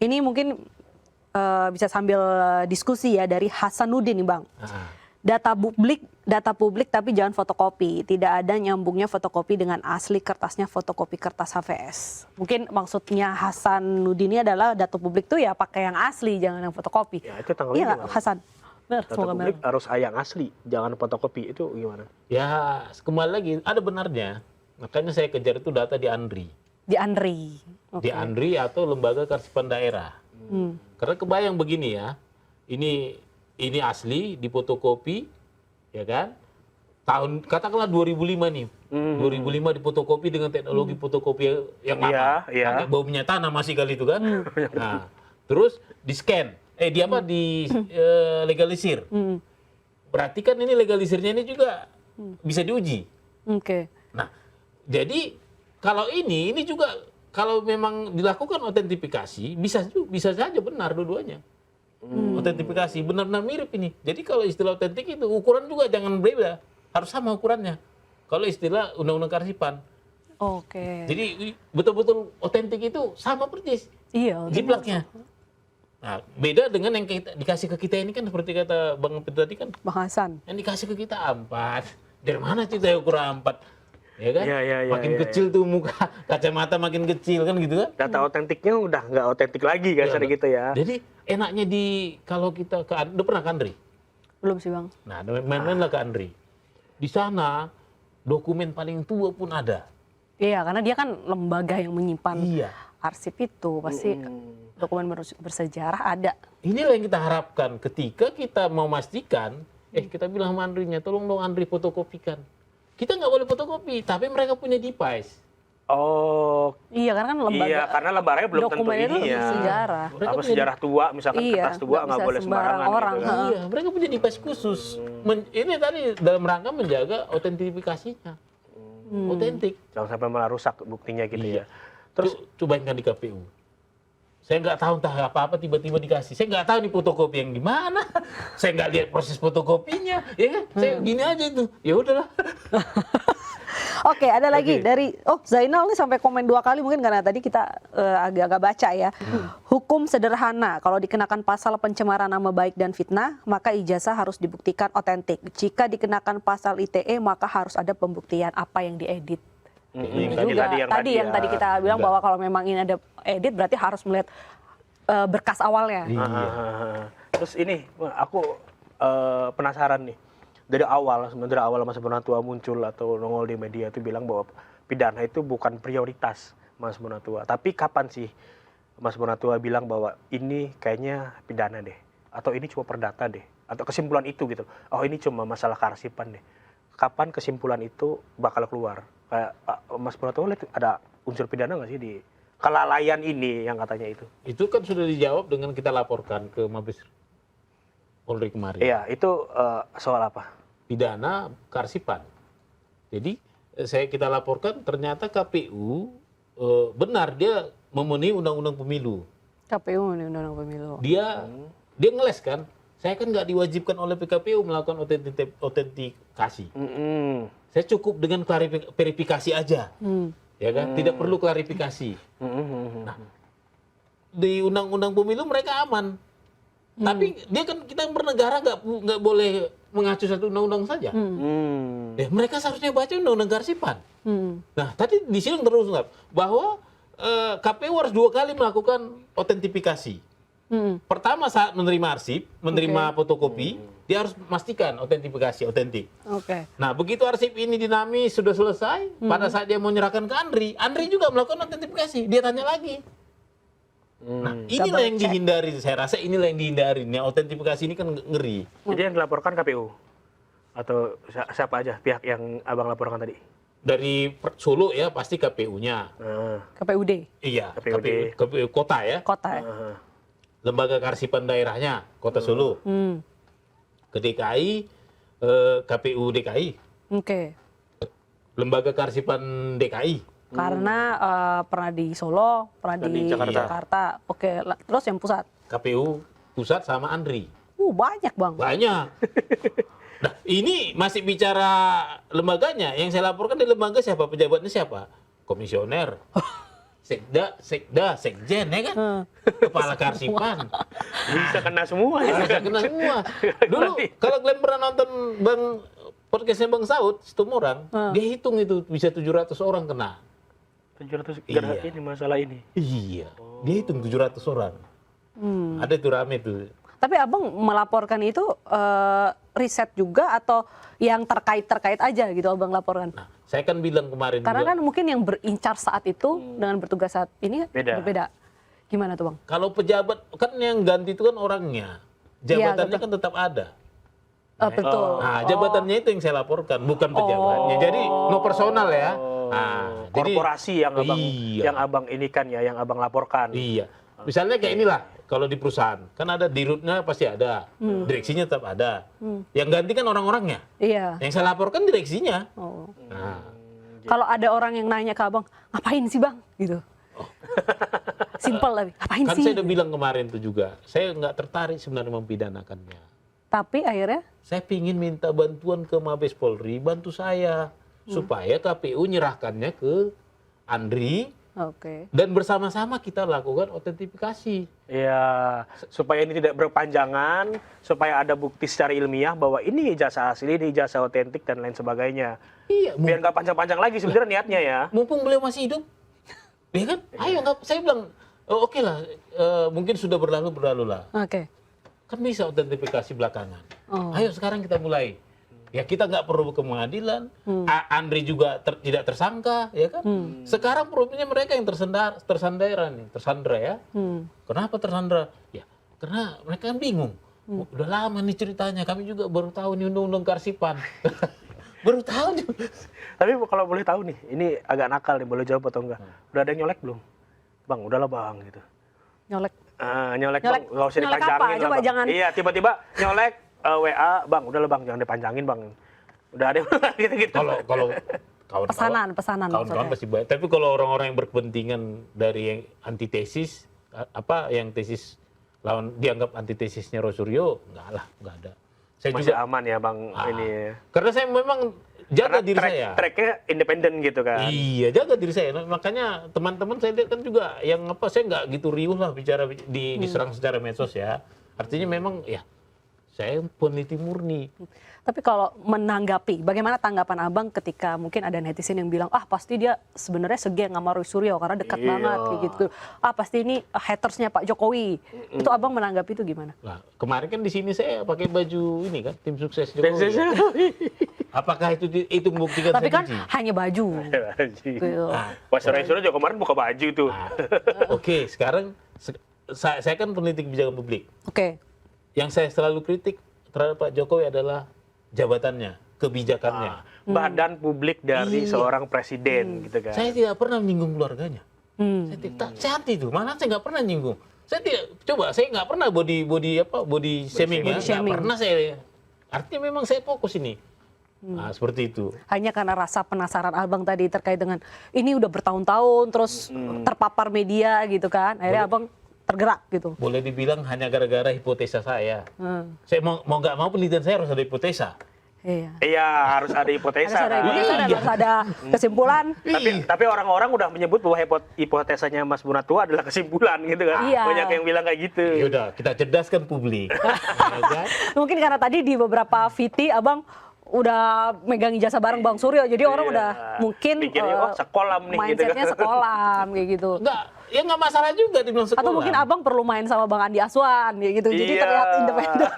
Ini mungkin bisa sambil diskusi ya dari Hasanuddin nih Bang. Data publik tapi jangan fotokopi. Tidak ada nyambungnya fotokopi dengan asli kertasnya fotokopi kertas HVS. Mungkin maksudnya Hasanuddin ini adalah data publik tuh ya pakai yang asli, jangan yang fotokopi. Ya, itu tanggalnya iya gimana? Hasan? Benar, Data publik harus yang asli, jangan fotokopi. Itu gimana? Ya, kembali lagi, ada benarnya. Makanya saya kejar itu data di ANDRI. Di ANDRI. Di ANDRI atau Lembaga Kearsipan Daerah. Karena kebayang begini ya, ini asli difotokopi, ya kan? Tahun katakanlah 2005 nih, 2005 difotokopi dengan teknologi fotokopi yang lama, pakai bau minyak tanah masih kali itu kan? Nah, terus di scan, legalisir. Berarti kan ini legalisirnya ini juga bisa diuji. Oke. Nah, jadi kalau ini juga kalau memang dilakukan otentifikasi bisa saja benar dua-duanya. Otentifikasi benar-benar mirip ini. Jadi kalau istilah otentik itu ukuran juga jangan berbeda, harus sama ukurannya. Kalau istilah undang-undang kearsipan. Oke. Jadi betul-betul otentik itu sama persis. Iya. Jiplaknya. Nah, beda dengan yang dikasih ke kita ini kan seperti kata Bang Peter tadi kan. Bang Hasan. Yang dikasih ke kita A4. Dari mana cerita ukuran A4? Ya kan? Makin Ya. kecil tuh muka, kacamata makin kecil kan gitu kan? Data otentiknya udah nggak otentik lagi kan gitu ya. Jadi enaknya kalau kita udah pernah ke ANDRI? Belum sih Bang. Nah, main-mainlah ke ANDRI. Di sana dokumen paling tua pun ada. Iya, karena dia kan lembaga yang menyimpan arsip itu, pasti dokumen bersejarah ada. Inilah yang kita harapkan ketika kita mau memastikan, kita bilang sama ANDRI-nya, tolong dong ANDRI fotokopikan. Kita nggak boleh fotokopi, tapi mereka punya device. Oh, iya karena kan lembaga. Iya, karena lembaranya belum tentu dokumen itu ini ya. sejarah. Apa sejarah tua, misalkan kertas tua nggak boleh sembarangan orang. gitu kan. Iya, mereka punya device khusus. Ini tadi dalam rangka menjaga otentifikasinya. Otentik. Jangan sampai malah rusak buktinya gitu ya. Terus cobain kan di KPU. Saya nggak tahu entah apa-apa tiba-tiba dikasih. Saya nggak tahu nih fotokopi yang gimana. Saya nggak lihat proses fotokopinya. Ya kan? Saya gini aja itu. Ya udahlah. Oke, ada lagi dari Zainal nih sampai komen 2 kali mungkin karena tadi kita agak-agak baca ya. Hukum sederhana, kalau dikenakan pasal pencemaran nama baik dan fitnah, maka ijazah harus dibuktikan otentik. Jika dikenakan pasal ITE, maka harus ada pembuktian apa yang diedit. Tadi yang tadi kita bilang bahwa kalau memang ini ada edit berarti harus melihat berkas awalnya. Terus ini aku penasaran nih. Dari awal Mas Bonatua muncul atau nongol di media itu bilang bahwa pidana itu bukan prioritas Mas Bonatua. Tapi kapan sih Mas Bonatua bilang bahwa ini kayaknya pidana deh, atau ini cuma perdata deh, atau kesimpulan itu gitu. Oh ini cuma masalah kearsipan deh. Kapan kesimpulan itu bakal keluar? Kayak Mas Bonatua lihat ada unsur pidana nggak sih di kelalaian ini yang katanya itu? Itu kan sudah dijawab dengan kita laporkan ke Mabes Polri kemarin. Iya, itu soal apa? Pidana kearsipan. Jadi kita laporkan ternyata KPU benar dia memenuhi undang-undang pemilu. KPU memenuhi undang-undang pemilu. Dia ngeles kan? Saya kan nggak diwajibkan oleh PKPU melakukan autentikasi. Saya cukup dengan verifikasi aja, ya kan? Tidak perlu klarifikasi. Nah, di undang-undang pemilu mereka aman. Tapi dia kan kita bernegara nggak boleh mengacu satu undang-undang saja. Mereka seharusnya baca undang-undang kearsipan. Nah, tadi di sini terungkap bahwa KPU harus 2 kali melakukan otentifikasi. Pertama saat menerima arsip, menerima fotokopi, dia harus memastikan otentifikasi otentik. Nah, begitu arsip ini dinamis sudah selesai, pada saat dia mau menyerahkan ke ANDRI, ANDRI juga melakukan otentifikasi. Dia tanya lagi. Nah, inilah yang dihindari, saya rasa inilah yang dihindari. Yang autentifikasi ini kan ngeri. Jadi yang dilaporkan KPU? Atau siapa aja pihak yang Abang laporkan tadi? Dari Solo ya pasti KPU-nya. KPUD? Iya, KPUD. KPU kota ya. Kota ya? Lembaga kearsipan daerahnya, Kota Solo. Ke DKI, KPU DKI. Lembaga kearsipan DKI. Karena pernah di Solo, pernah di Jakarta. Terus yang pusat? KPU pusat sama ANDRI. Banyak Bang. Banyak. Nah, ini masih bicara lembaganya. Yang saya laporkan di lembaga siapa? Pejabatnya siapa? Komisioner. sekda, sekjen ya kan, kepala karsipan. Bisa kena semua. Bisa kena semua. Dulu kalau kalian pernah nonton podcastnya Bang Saud, Situmorang, dia hitung itu bisa 700 orang kena. 700 Iya. gara ini masalah ini. Iya, dia hitung 700 orang. Ada itu rame tuh. Tapi abang melaporkan itu riset juga atau yang terkait aja gitu abang laporkan? Nah, saya kan bilang kemarin Karena juga, kan mungkin yang berincar saat itu dengan bertugas saat ini Beda. berbeda. Gimana tuh bang? kalau pejabat kan yang ganti itu kan orangnya, jabatannya kan tetap ada. Betul. Nah, jabatannya itu yang saya laporkan, bukan pejabatnya. Jadi no personal ya. Nah, jadi- Korporasi Iya. yang abang ini kan ya, yang abang laporkan. Iya. Misalnya kayak inilah, kalau di perusahaan kan ada dirutnya pasti ada, direksinya tetap ada. Yang ganti kan orang-orangnya. Iya. Yang saya laporkan direksinya. Oh. Nah, Kalau ada orang yang nanya ke abang, ngapain sih bang? Gitu. Simpel tapi, ngapain kan sih? saya udah bilang kemarin tuh juga, saya nggak tertarik sebenarnya mempidanakannya. Tapi akhirnya, Saya pingin minta bantuan ke Mabes Polri, bantu saya supaya KPU nyerahkannya ke Andri oke. dan bersama-sama kita lakukan autentifikasi. Ya, supaya ini tidak berpanjangan, supaya ada bukti secara ilmiah bahwa ini ijazah asli, ini ijazah otentik dan lain sebagainya. Iya, Biar nggak panjang-panjang lagi sebenarnya niatnya ya. mumpung beliau masih hidup, ya kan? Ayo, saya bilang, oke lah, mungkin sudah berlalu lah. Oke. Kan bisa autentifikasi belakangan. Oh. Ayo sekarang kita mulai. Ya kita nggak perlu ke pengadilan. Andri juga tidak tersangka, ya kan? Sekarang problemnya mereka yang tersandra ya. Kenapa tersandra? Ya karena mereka kan bingung. Udah lama nih ceritanya. Kami juga baru tahu nih undang-undang karsipan. Baru tahu nih. Tapi kalau boleh tahu nih, ini agak nakal nih, boleh jawab atau enggak? Udah ada yang nyolek belum? Bang, udahlah bang gitu. Nyolek. Nyolek bang, nggak usah nyolek dipanjangin apa? lah, Coba bang. jangan. Iya, tiba-tiba nyolek WA, bang, udahlah bang, jangan dipanjangin bang. Udah ada gitu-gitu. Kalau kawan-kawan Pesanan kawan-kawan maksudnya. pasti baik. Tapi kalau orang-orang yang berkepentingan dari yang antitesis, yang tesis lawan dianggap antitesisnya Rosuryo, nggak ada. Saya Masih juga aman ya bang ini. karena saya memang jaga Karena diri saya. tracknya independen gitu kan. Iya, jaga diri saya. Nah, makanya teman-teman saya lihat kan juga yang saya nggak gitu riuh lah bicara diserang secara medsos ya. Artinya memang ya saya peneliti murni. Tapi kalau menanggapi, bagaimana tanggapan abang ketika mungkin ada netizen yang bilang, pasti dia sebenarnya segeng sama Roy Suryo karena dekat Iya. banget kayak gitu. Pasti ini hatersnya Pak Jokowi. Itu abang menanggapi itu gimana? Nah, kemarin kan di sini saya pakai baju ini kan tim sukses Jokowi. ya. Apakah itu membuktikan Tapi saya kan benci? hanya baju. Gitu. Pas Roy juga kemarin buka baju tuh. Oke, sekarang saya kan peneliti kebijakan publik. Oke. Yang saya selalu kritik terhadap Pak Jokowi adalah jabatannya, kebijakannya. Badan publik dari Iya. seorang presiden gitu kan. Saya tidak pernah menyinggung keluarganya. Saya tidak hati itu, mana saya nggak pernah nyinggung. Saya nggak pernah body shaming ya, nggak shaming. pernah saya. Artinya memang saya fokus ini. Nah, seperti itu. Hanya karena rasa penasaran abang tadi terkait dengan ini udah bertahun-tahun terus terpapar media gitu kan. Akhirnya abang tergerak gitu. Boleh dibilang hanya gara-gara hipotesa saya. Saya mau nggak mau penelitian saya harus ada hipotesa. Iya. Iya, harus ada hipotesa. Harus ada kan. hipotesa dan harus ada kesimpulan. Tapi orang-orang udah menyebut bahwa hipotesanya Mas Bonatua adalah kesimpulan gitu kan. Iya. Banyak yang bilang kayak gitu. Yaudah, kita cerdaskan publik. Ya kan? Mungkin karena tadi di beberapa VT abang udah megang ijazah bareng Bang Suryo, jadi orang Iya. udah mungkin Pikirnya, sekolah nih gitu kan. mindsetnya sekolah kayak gitu. Nggak masalah juga dibilang sekolah. Atau mungkin abang perlu main sama Bang Andi Aswan ya gitu, jadi Iya. terlihat independen.